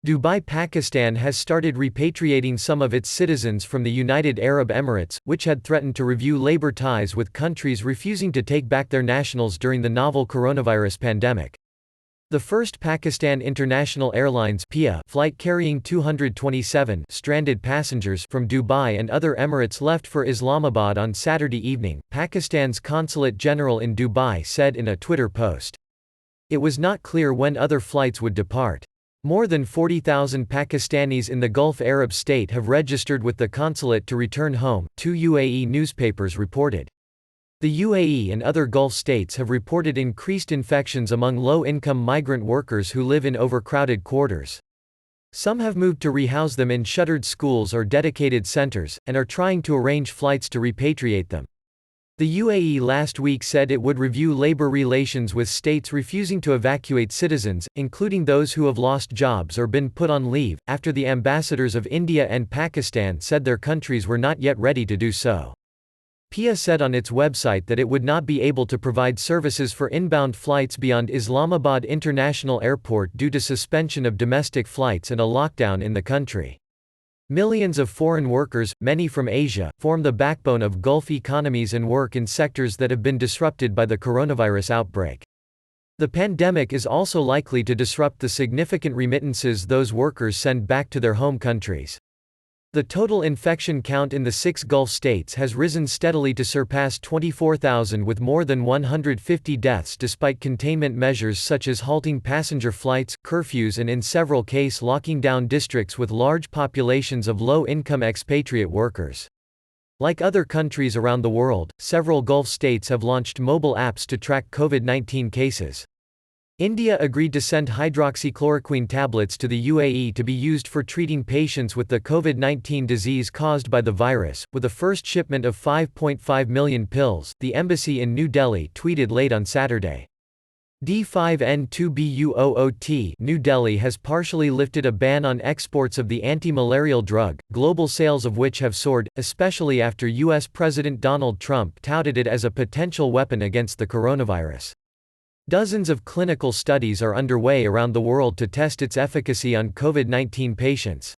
Dubai, Pakistan has started repatriating some of its citizens from the United Arab Emirates, which had threatened to review labor ties with countries refusing to take back their nationals during the novel coronavirus pandemic. The first Pakistan International Airlines (PIA) flight carrying 227 stranded passengers from Dubai and other Emirates left for Islamabad on Saturday evening, Pakistan's Consulate General in Dubai said in a Twitter post. It was not clear when other flights would depart. More than 40,000 Pakistanis in the Gulf Arab state have registered with the consulate to return home, two UAE newspapers reported. The UAE and other Gulf states have reported increased infections among low-income migrant workers who live in overcrowded quarters. Some have moved to rehouse them in shuttered schools or dedicated centers, and are trying to arrange flights to repatriate them. The UAE last week said it would review labor relations with states refusing to evacuate citizens, including those who have lost jobs or been put on leave, after the ambassadors of India and Pakistan said their countries were not yet ready to do so. PIA said on its website that it would not be able to provide services for inbound flights beyond Islamabad International Airport due to suspension of domestic flights and a lockdown in the country. Millions of foreign workers, many from Asia, form the backbone of Gulf economies and work in sectors that have been disrupted by the coronavirus outbreak. The pandemic is also likely to disrupt the significant remittances those workers send back to their home countries. The total infection count in the 6 Gulf states has risen steadily to surpass 24,000 with more than 150 deaths despite containment measures such as halting passenger flights, curfews and in several cases locking down districts with large populations of low-income expatriate workers. Like other countries around the world, several Gulf states have launched mobile apps to track COVID-19 cases. India agreed to send hydroxychloroquine tablets to the UAE to be used for treating patients with the COVID-19 disease caused by the virus, with a first shipment of 5.5 million pills, the embassy in New Delhi tweeted late on Saturday. D5N2BUOOT New Delhi has partially lifted a ban on exports of the anti-malarial drug, global sales of which have soared, especially after U.S. President Donald Trump touted it as a potential weapon against the coronavirus. Dozens of clinical studies are underway around the world to test its efficacy on COVID-19 patients.